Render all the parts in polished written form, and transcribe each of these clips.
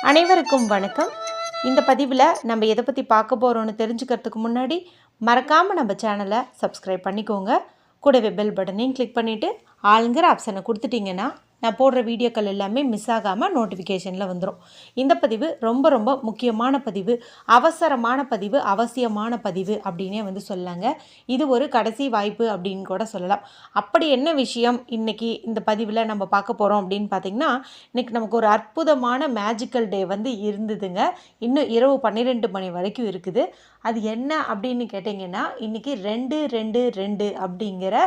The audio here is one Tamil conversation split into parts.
அனைவருக்கும் வணக்கம். இந்த பதிவில் நம்ம எதை பற்றி பார்க்க போகிறோன்னு தெரிஞ்சுக்கிறதுக்கு முன்னாடி மறக்காமல் நம்ம சேனலை சப்ஸ்கிரைப் பண்ணிக்கோங்க. கூடவே பெல் பட்டனையும் கிளிக் பண்ணிவிட்டு ஆளுங்கிற ஆப்ஷனை கொடுத்துட்டிங்கன்னா நான் போடுற வீடியோக்கள் எல்லாமே மிஸ் ஆகாமல் நோட்டிஃபிகேஷனில் வந்துடும். இந்த பதிவு ரொம்ப ரொம்ப முக்கியமான பதிவு, அவசரமான பதிவு, அவசியமான பதிவு அப்படின்னே சொல்லலாங்க. இது ஒரு கடைசி வாய்ப்பு அப்படின்னு கூட சொல்லலாம். அப்படி என்ன விஷயம் இன்றைக்கி இந்த பதிவில் நம்ம பார்க்க போகிறோம் அப்படின்னு பார்த்திங்கன்னா, இன்றைக்கி நமக்கு ஒரு அற்புதமான மேஜிக்கல் டே இருந்ததுங்க. இன்னும் இரவு 12 மணி வரைக்கும் இருக்குது. அது என்ன அப்படின்னு கேட்டிங்கன்னா, இன்றைக்கி 222 அப்படிங்கிற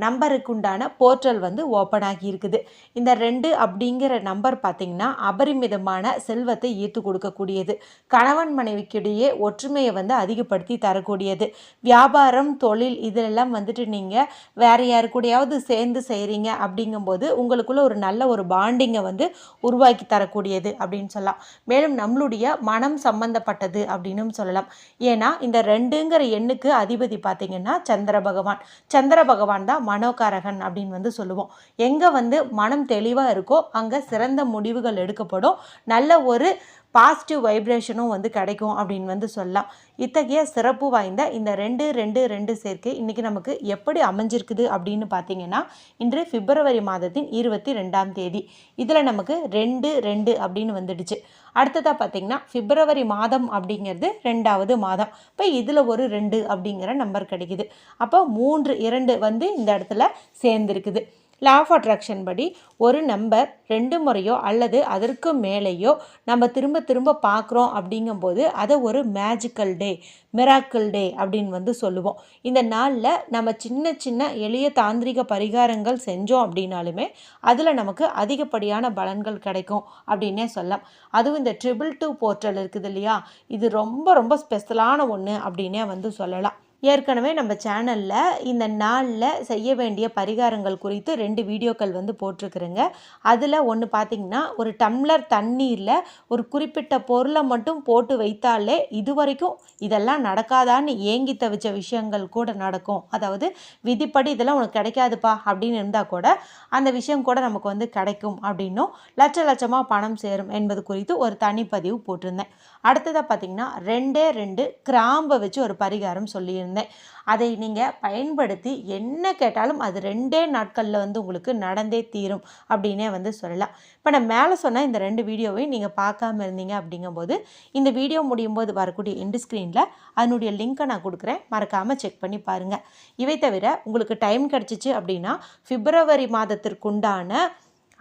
நம்பருக்கு உண்டான போர்ட்டல் ஓப்பன் ஆகி இருக்குது. இந்த 2 அப்படிங்கிற நம்பர் பார்த்திங்கன்னா அபரிமிதமான செல்வத்தை ஈர்த்து கொடுக்கக்கூடியது, கணவன் மனைவிக்கிடையே ஒற்றுமையை அதிகப்படுத்தி தரக்கூடியது. வியாபாரம், தொழில் இதெல்லாம் நீங்கள் வேறு யாரு கூடயாவது சேர்ந்து செய்கிறீங்க அப்படிங்கும்போது உங்களுக்குள்ள ஒரு நல்ல ஒரு பாண்டிங்கை உருவாக்கி தரக்கூடியது அப்படின்னு சொல்லலாம். மேலும் நம்மளுடைய மனம் சம்பந்தப்பட்டது அப்படின்னு சொல்லலாம். ஏன்னா இந்த 2ங்கிற எண்ணுக்கு அதிபதி பார்த்திங்கன்னா சந்திர பகவான். சந்திர பகவான் தான் மனோகாரகன் அப்படின்னு சொல்லுவோம். எங்கே மனம் தெளிவாக இருக்கோ அங்கே சிறந்த முடிவுகள் எடுக்கப்படும், நல்ல ஒரு பாசிட்டிவ் வைப்ரேஷனும் கிடைக்கும் அப்படின்னு சொல்லலாம். இத்தகைய சிறப்பு வாய்ந்த இந்த 222 சேர்க்கை இன்றைக்கி நமக்கு எப்படி அமைஞ்சிருக்குது அப்படின்னு பார்த்தீங்கன்னா, இன்று பிப்ரவரி மாதத்தின் 22ஆம் தேதி. இதில் நமக்கு 22 அப்படின்னு வந்துடுச்சு. அடுத்ததாக பார்த்திங்கன்னா பிப்ரவரி மாதம் அப்படிங்கிறது 2வது மாதம். இப்போ இதில் ஒரு 2 அப்படிங்கிற நம்பர் கிடைக்குது. அப்போ 2 இந்த இடத்துல சேர்ந்துருக்குது. லா ஆஃப் அட்ராக்ஷன் படி ஒரு நம்பர் 2 முறையோ அல்லது அதற்கு மேலேயோ நம்ம திரும்ப திரும்ப பார்க்குறோம் அப்படிங்கும்போது அதை ஒரு மேஜிக்கல் டே, மிராக்கிள் டே அப்படின்னு சொல்லுவோம். இந்த நாளில் நம்ம சின்ன சின்ன எளிய தாந்திரிக பரிகாரங்கள் செஞ்சோம் அப்படின்னாலுமே அதில் நமக்கு அதிகப்படியான பலன்கள் கிடைக்கும் அப்படின்னே சொல்லலாம். அதுவும் இந்த 222 போர்ட்டல் இருக்குது இல்லையா, இது ரொம்ப ரொம்ப ஸ்பெஷலான ஒன்று அப்படின்னே சொல்லலாம். ஏற்கனவே நம்ம சேனலில் இந்த நாளில் செய்ய வேண்டிய பரிகாரங்கள் குறித்து 2 வீடியோக்கள் போட்டிருக்குறேங்க. அதில் ஒன்று பார்த்திங்கன்னா, ஒரு டம்ளர் தண்ணீரில் ஒரு குறிப்பிட்ட பொருளை மட்டும் போட்டு வைத்தாலே இதுவரைக்கும் இதெல்லாம் நடக்காதான்னு ஏங்கி தவிச்ச விஷயங்கள் கூட நடக்கும். அதாவது விதிப்படி இதெல்லாம் உனக்கு கிடைக்காதுப்பா அப்படின்னு இருந்தால் கூட அந்த விஷயம் கூட நமக்கு கிடைக்கும் அப்படின்னும், லட்ச லட்சமாக பணம் சேரும் என்பது குறித்து ஒரு தனிப்பதிவு போட்டிருந்தேன். அடுத்ததாக பார்த்திங்கன்னா 2 கிராம்பை வச்சு ஒரு பரிகாரம் சொல்லியிருந்தேன். அதை நீங்கள் பயன்படுத்தி என்ன கேட்டாலும் அது 2 நாட்களில் உங்களுக்கு நடந்தே தீரும் அப்படின்னே சொல்லலாம். இப்போ நான் மேலே சொன்ன இந்த 2 வீடியோவையும் நீங்கள் பார்க்காம இருந்தீங்க அப்படிங்கும்போது இந்த வீடியோ முடியும் போது வரக்கூடிய எண்டு ஸ்க்ரீனில் அதனுடைய லிங்க்கை நான் கொடுக்குறேன், மறக்காமல் செக் பண்ணி பாருங்கள். இவை தவிர உங்களுக்கு டைம் கிடச்சிச்சு அப்படின்னா பிப்ரவரி மாதத்திற்குண்டான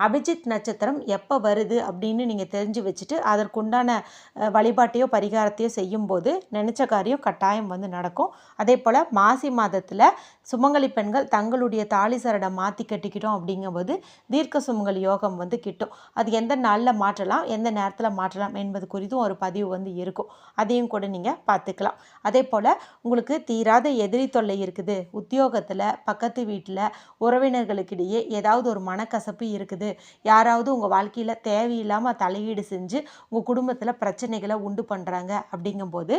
அபிஜித் நட்சத்திரம் எப்போ வருது அப்படின்னு நீங்கள் தெரிஞ்சு வச்சுட்டு அதற்குண்டான வழிபாட்டையோ பரிகாரத்தையோ செய்யும்போது நினச்ச காரியம் கட்டாயம் நடக்கும். அதே போல் மாசி மாதத்தில் சுமங்கலி பெண்கள் தங்களுடைய தாலி சரடை மாற்றி கட்டிக்கிட்டோம் அப்படிங்கும்போது தீர்க்க சுமங்கலி யோகம் கிட்டும். அது எந்த நாளில் மாற்றலாம், எந்த நேரத்தில் மாற்றலாம் என்பது குறித்தும் ஒரு பதிவு இருக்கும். அதையும் கூட நீங்கள் பார்த்துக்கலாம். அதே போல் உங்களுக்கு தீராத எதிரி தொல்லை இருக்குது, உத்தியோகத்தில், பக்கத்து வீட்டில், உறவினர்களுக்கிடையே ஏதாவது ஒரு மனக்கசப்பு இருக்குது, யாராவது உங்கள் வாழ்க்கையில் தேவையில்லாமல் தலையீடு செஞ்சு உங்கள் குடும்பத்தில் பிரச்சனைகளை உண்டு பண்ணுறாங்க அப்படிங்கும்போது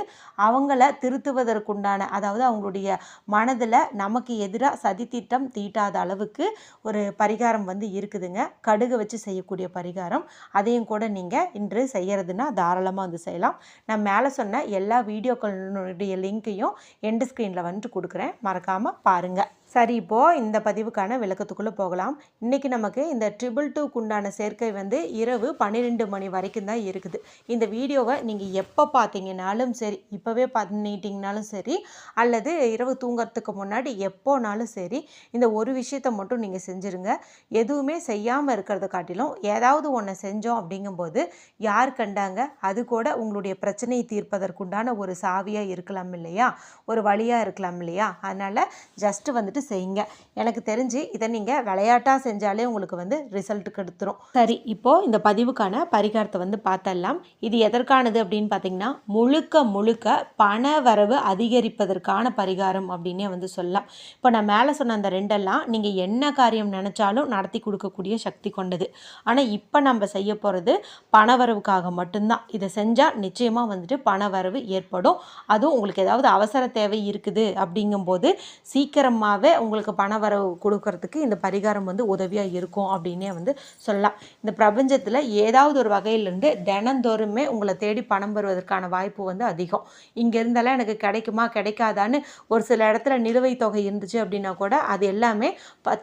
அவங்கள திருத்துவதற்குண்டான, அதாவது அவங்களுடைய மனதில் நமக்கு எதிராக சதித்திட்டம் தீட்டாத அளவுக்கு ஒரு பரிகாரம் இருக்குதுங்க. கடுகு வச்சு செய்யக்கூடிய பரிகாரம். அதையும் கூட நீங்கள் இன்று செய்கிறதுனா தாராளமாக செய்யலாம். நான் மேலே சொன்ன எல்லா வீடியோக்களுடைய லிங்க்கையும் எண்டு ஸ்க்ரீனில் கொடுக்குறேன், மறக்காமல் பாருங்கள். சரி, இப்போது இந்த பதிவுக்கான விளக்கத்துக்குள்ளே போகலாம். இன்றைக்கி நமக்கு இந்த 222 உண்டான சேர்க்கை இரவு 12 மணி வரைக்கும் தான் இருக்குது. இந்த வீடியோவை நீங்கள் எப்போ பார்த்தீங்கன்னாலும் சரி, இப்போவே பண்ணிட்டீங்கனாலும் சரி, அல்லது இரவு தூங்கிறதுக்கு முன்னாடி எப்போனாலும் சரி, இந்த ஒரு விஷயத்தை மட்டும் நீங்கள் செஞ்சுருங்க. எதுவுமே செய்யாமல் இருக்கிறத காட்டிலும் ஏதாவது ஒன்று செஞ்சோம் அப்படிங்கும்போது யார் கண்டாங்க, அது கூட உங்களுடைய பிரச்சனையை தீர்ப்பதற்குண்டான ஒரு சாவியாக இருக்கலாம் இல்லையா, ஒரு வழியாக இருக்கலாம் இல்லையா. அதனால் ஜஸ்ட்டு செய்யுங்க. எனக்கு தெரிஞ்சு இதை நீங்கள் விளையாட்டாக செஞ்சாலே உங்களுக்கு ரிசல்ட் கிடைத்துரும். சரி, இப்போது இந்த பதிவுக்கான பரிகாரத்தை பார்த்தரலாம். இது எதற்கானது அப்படின்னு பார்த்தீங்கன்னா, முழுக்க முழுக்க பண வரவு அதிகரிப்பதற்கான பரிகாரம் அப்படின்னே சொல்லலாம். இப்போ நான் மேலே சொன்ன அந்த 2எல்லாம் நீங்கள் என்ன காரியம் நினச்சாலும் நடத்தி கொடுக்கக்கூடிய சக்தி கொண்டது. ஆனால் இப்போ நம்ம செய்ய போகிறது பணவரவுக்காக மட்டும்தான். இதை செஞ்சால் நிச்சயமாக பணவரவு ஏற்படும். அதுவும் உங்களுக்கு ஏதாவது அவசர தேவை இருக்குது அப்படிங்கும்போது சீக்கிரமாகவே வந்தாலே உங்களுக்கு பண வரவு கொடுக்கறதுக்கு இந்த பரிகாரம் வந்து உதவியாக இருக்கும் அப்படின்னே வந்து சொல்லலாம். இந்த பிரபஞ்சத்தில் ஏதாவது ஒரு வகையிலேருந்து தினந்தோறுமே உங்களை தேடி பணம் வருவதற்கான வாய்ப்பு வந்து அதிகம். இங்கே இருந்தாலும் எனக்கு கிடைக்குமா கிடைக்காதான்னு ஒரு சில இடத்துல நிலுவைத் தொகை இருந்துச்சு அப்படின்னா கூட அது எல்லாமே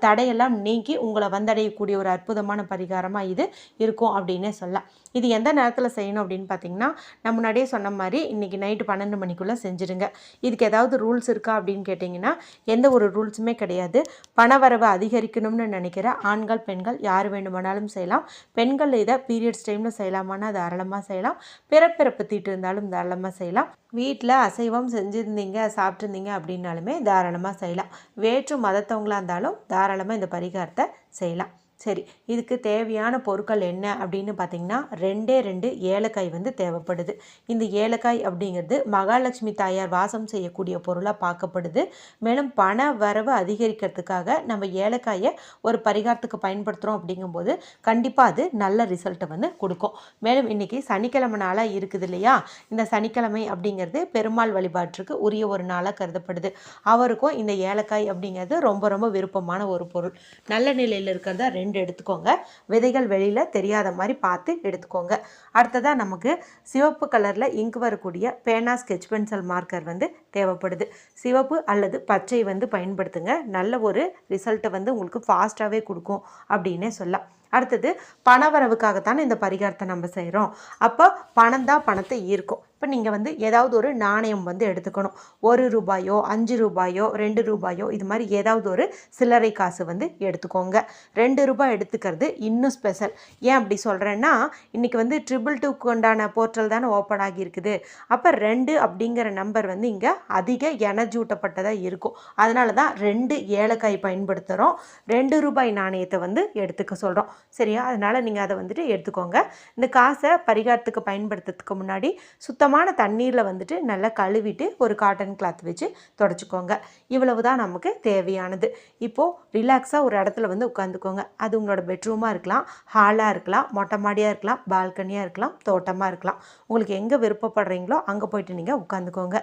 தடையெல்லாம் நீக்கி உங்களை வந்தடையக்கூடிய ஒரு அற்புதமான பரிகாரமாக இது இருக்கும் அப்படின்னே சொல்லலாம். இது எந்த நேரத்தில் செய்யணும் அப்படின்னு பார்த்தீங்கன்னா, நான் முன்னாடியே சொன்ன மாதிரி இன்றைக்கி நைட்டு 12 மணிக்குள்ளே செஞ்சுடுங்க. இதுக்கு ஏதாவது ரூல்ஸ் இருக்கா அப்படின்னு கேட்டிங்கன்னா, எந்த ஒரு ரூல்ஸுமே கிடையாது. பணவரவை அதிகரிக்கணும்னு நினைக்கிற ஆண்கள் பெண்கள் யார் வேண்டுமானாலும் செய்யலாம். பெண்கள் இதை பீரியட்ஸ் டைமில் செய்யலாமான்னா தாராளமாக செய்யலாம். பிறப்பிறப்பு தீட்டு இருந்தாலும் தாராளமாக செய்யலாம். வீட்டில் அசைவம் செஞ்சுருந்தீங்க சாப்பிட்ருந்தீங்க அப்படின்னாலுமே தாராளமாக செய்யலாம். வேற்று மதத்தவங்களாக இருந்தாலும் தாராளமாக இந்த பரிகாரத்தை செய்யலாம். சரி, இதுக்கு தேவையான பொருட்கள் என்ன அப்படின்னு பார்த்தீங்கன்னா, 2 ஏலக்காய் வந்து தேவைப்படுது. இந்த ஏலக்காய் அப்படிங்கிறது மகாலட்சுமி தாயார் வாசம் செய்யக்கூடிய பொருளாக பார்க்கப்படுது. மேலும் பண வரவு அதிகரிக்கிறதுக்காக நம்ம ஏலக்காயை ஒரு பரிகாரத்துக்கு பயன்படுத்துகிறோம் அப்படிங்கும்போது கண்டிப்பாக அது நல்ல ரிசல்ட்டை வந்து கொடுக்கும். மேலும் இன்றைக்கி சனிக்கிழமை நாளாக இருக்குது இல்லையா, இந்த சனிக்கிழமை அப்படிங்கிறது பெருமாள் வழிபாட்டிற்கு உரிய ஒரு நாளாக கருதப்படுது. அவருக்கும் இந்த ஏலக்காய் அப்படிங்கிறது ரொம்ப ரொம்ப விருப்பமான ஒரு பொருள். நல்ல நிலையில் இருக்கிறதா 2 எடுத்துக்கோங்க. விதைகள் வெளியில் தெரியாத மாதிரி பார்த்து எடுத்துக்கோங்க. அடுத்ததாக நமக்கு சிவப்பு கலரில் இங்கு வரக்கூடிய பேனா ஸ்கெட்ச் பென்சில் மார்க்கர் வந்து தேவைப்படுது. சிவப்பு அல்லது பச்சை வந்து பயன்படுத்துங்க. நல்ல ஒரு ரிசல்ட்டை வந்து உங்களுக்கு ஃபாஸ்ட்டாகவே கொடுக்கும் அப்படின்னே சொல்லலாம். அடுத்தது பணவரவுக்காகத்தானே இந்த பரிகாரத்தை நம்ம செய்கிறோம். அப்போ பணம் தான் பணத்தை ஈர்க்கும். இப்போ நீங்கள் வந்து ஏதாவது ஒரு நாணயம் வந்து எடுத்துக்கணும். 1 ரூபாயோ 5 ரூபாயோ 2 ரூபாயோ இது மாதிரி ஏதாவது ஒரு சில்லறை காசு வந்து எடுத்துக்கோங்க. 2 ரூபாய் எடுத்துக்கிறது இன்னும் ஸ்பெஷல். ஏன் அப்படி சொல்கிறேன்னா, இன்றைக்கி வந்து 222க்கு உண்டான போர்ட்டல் தானே ஓப்பன் ஆகியிருக்குது. அப்போ 2 அப்படிங்கிற நம்பர் வந்து இங்கே அதிக எனர்ஜி ஊட்டப்பட்டதாக இருக்கும். அதனால தான் 2 ஏலக்காய் பயன்படுத்துகிறோம். 2 ரூபாய் நாணயத்தை வந்து எடுத்துக்க சொல்கிறோம். சரியா? அதனால் நீங்கள் அதை வந்துட்டு எடுத்துக்கோங்க. இந்த காசை பரிகாரத்துக்கு பயன்படுத்துறதுக்கு முன்னாடி சுத்தமான தண்ணீரில் வந்துட்டு நல்லா கழுவிட்டு ஒரு காட்டன் கிளாத் வச்சு தொடச்சிக்கோங்க. இவ்வளவு தான் நமக்கு தேவையானது. இப்போது ரிலாக்ஸாக ஒரு இடத்துல வந்து உட்காந்துக்கோங்க. அது உங்களோட பெட்ரூமாக இருக்கலாம், ஹாலாக இருக்கலாம், மொட்டை மாடியாக இருக்கலாம், பால்கனியாக இருக்கலாம், தோட்டமாக இருக்கலாம். உங்களுக்கு எங்கே விருப்பப்படுறீங்களோ அங்கே போய்ட்டு நீங்கள் உட்காந்துக்கோங்க.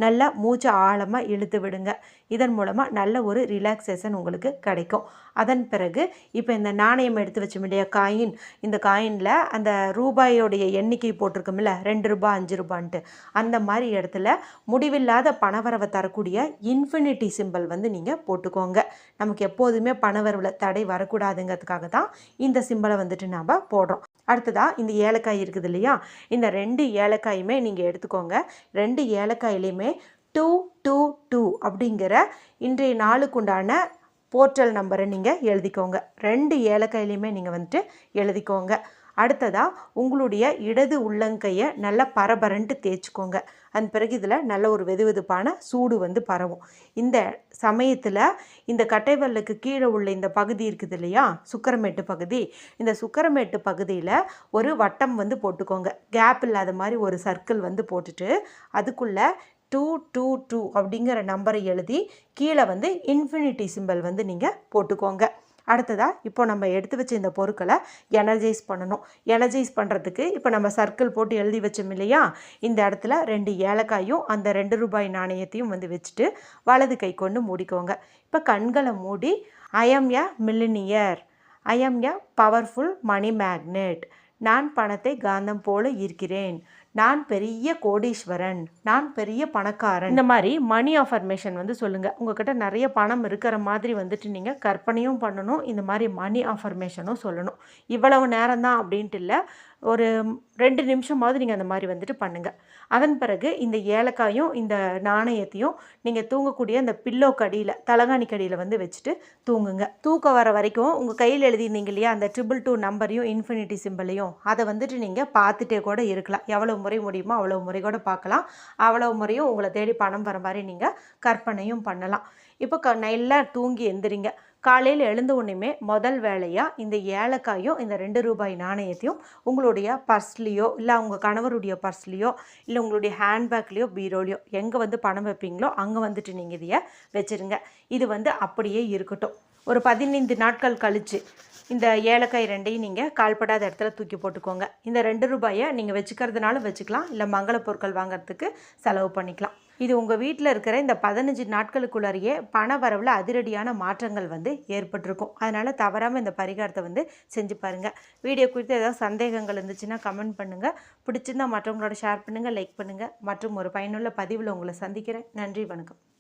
நல்லா மூச்சை ஆழமாக இழுத்து விடுங்க. இதன் மூலமாக நல்ல ஒரு ரிலாக்ஸேஷன் உங்களுக்கு கிடைக்கும். அதன் பிறகு இப்போ இந்த நாணயம் எடுத்து வச்சோம் இல்லையா, காயின், இந்த காயினில் அந்த ரூபாயோடைய எண்ணிக்கை போட்டிருக்கோம்ல, 2 ரூபாய் 5 ரூபான்ட்டு, அந்த மாதிரி இடத்துல முடிவில்லாத பணவரவை தரக்கூடிய இன்ஃபினிட்டி சிம்பிள் வந்து நீங்கள் போட்டுக்கோங்க. நமக்கு எப்போதுமே பணவரவில் தடை வரக்கூடாதுங்கிறதுக்காக தான் இந்த சிம்பிளை வந்துட்டு நாம் போடுறோம். அடுத்ததாக இந்த ஏலக்காய் இருக்குது இல்லையா, இந்த 2 ஏலக்காயுமே நீங்கள் எடுத்துக்கோங்க. 2 ஏலக்காயிலையுமே 222 அப்படிங்கிற இன்றைய நாளுக்குண்டான போர்ட்டல் நம்பரை நீங்கள் எழுதிக்கோங்க. 2 ஏலக்காயிலையுமே நீங்கள் வந்துட்டு எழுதிக்கோங்க. அடுத்ததாக உங்களுடைய இடது உள்ளங்கையை நல்லா பரபரன்ட்டு தேய்ச்சிக்கோங்க. அதன் பிறகு இதில் நல்ல ஒரு வெதுவெதுப்பான சூடு வந்து பரவும். இந்த சமயத்தில் இந்த கட்டைவல்லுக்கு கீழே உள்ள இந்த பகுதி இருக்குது இல்லையா, சுக்கரமேட்டு பகுதி, இந்த சுக்கரமேட்டு பகுதியில் ஒரு வட்டம் வந்து போட்டுக்கோங்க. கேப் இல்லாத மாதிரி ஒரு சர்க்கிள் வந்து போட்டுட்டு அதுக்குள்ளே 222 அப்படிங்கிற நம்பரை எழுதி கீழே வந்து இன்ஃபினிட்டி சிம்பிள் வந்து நீங்கள் போட்டுக்கோங்க. அடுத்ததாக இப்போ நம்ம எடுத்து வச்ச இந்த பொருட்களை எனர்ஜைஸ் பண்ணணும். எனர்ஜைஸ் பண்ணுறதுக்கு இப்போ நம்ம சர்க்கிள் போட்டு எழுதி வச்சோம் இல்லையா, இந்த இடத்துல 2 ஏலக்காயும் அந்த 2 ரூபாய் நாணயத்தையும் வந்து வச்சுட்டு வலது கை கொண்டு மூடிக்கோங்க. இப்போ கண்களை மூடி ஐ ஆம் எ மில்லினியர், ஐ ஆம் எ பவர்ஃபுல் மணி மேக்னெட், நான் பணத்தை காந்தம் போல ஈர்க்கிறேன், நான் பெரிய கோடீஸ்வரன், நான் பெரிய பணக்காரன், இந்த மாதிரி மணி அஃபர்மேஷன் வந்து சொல்லுங்கள். உங்கள்கிட்ட நிறைய பணம் இருக்கிற மாதிரி வந்துட்டு நீங்கள் கற்பனையும் பண்ணணும், இந்த மாதிரி மணி அஃபர்மேஷனும் சொல்லணும். இவ்வளவு நேரம் தான் அப்படின்ட்டு இல்லை, ஒரு 2 நிமிஷமாவது நீங்கள் அந்த மாதிரி வந்துட்டு பண்ணுங்கள். அதன் பிறகு இந்த ஏலக்காயும் இந்த நாணயத்தையும் நீங்கள் தூங்கக்கூடிய அந்த பில்லோ கடியில், தலகாணி கடியில் வந்து வச்சுட்டு தூங்குங்க. தூக்கம் வர வரைக்கும் உங்கள் கையில் எழுதியிருந்தீங்க இல்லையா அந்த 222 நம்பரையும் இன்ஃபினிட்டி சிம்பிளையும், அதை வந்துட்டு நீங்கள் பார்த்துட்டே கூட இருக்கலாம். எவ்வளோ முறை முடியுமோ அவ்வளோ முறை கூட பார்க்கலாம். அவ்வளோ முறையும் உங்களை தேடி பணம் வர மாதிரி நீங்கள் கற்பனையும் பண்ணலாம். இப்போ நல்லா தூங்கி எந்திரிங்க. காலையில் எழுந்த உடனே முதல் வேலையாக இந்த ஏலக்காயும் இந்த 2 ரூபாய் நாணயத்தையும் உங்களுடைய பர்ஸ்லேயோ இல்லை உங்கள் கணவருடைய பர்ஸ்லேயோ இல்லை உங்களுடைய ஹேண்ட்பேக்லேயோ பீரோலையோ எங்கே வந்து பணம் வைப்பீங்களோ அங்கே வந்துட்டு நீங்கள் இதையை வச்சுருங்க. இது வந்து அப்படியே இருக்கட்டும். ஒரு 15 நாட்கள் கழித்து இந்த ஏலக்காய் 2ஐயும் நீங்கள் கால்படாத இடத்துல தூக்கி போட்டுக்கோங்க. இந்த 2 ரூபாயை நீங்கள் வச்சுக்கிறதுனாலும் வச்சுக்கலாம், இல்லை மங்கள பொருட்கள் வாங்கிறதுக்கு செலவு பண்ணிக்கலாம். இது உங்கள் வீட்டில் இருக்கிற இந்த 15 நாட்களுக்குள்ளாரையே பண வரவில் அதிரடியான மாற்றங்கள் ஏற்பட்டிருக்கும். அதனால் தவறாமல் இந்த பரிகாரத்தை செஞ்சு பாருங்கள். வீடியோ குறித்து ஏதாவது சந்தேகங்கள் இருந்துச்சுன்னா கமெண்ட் பண்ணுங்கள். பிடிச்சிருந்தால் மற்றவங்களோட ஷேர் பண்ணுங்கள், லைக் பண்ணுங்கள். மற்றும் ஒரு பயனுள்ள பதிவில் உங்களை சந்திக்கிறேன். நன்றி, வணக்கம்.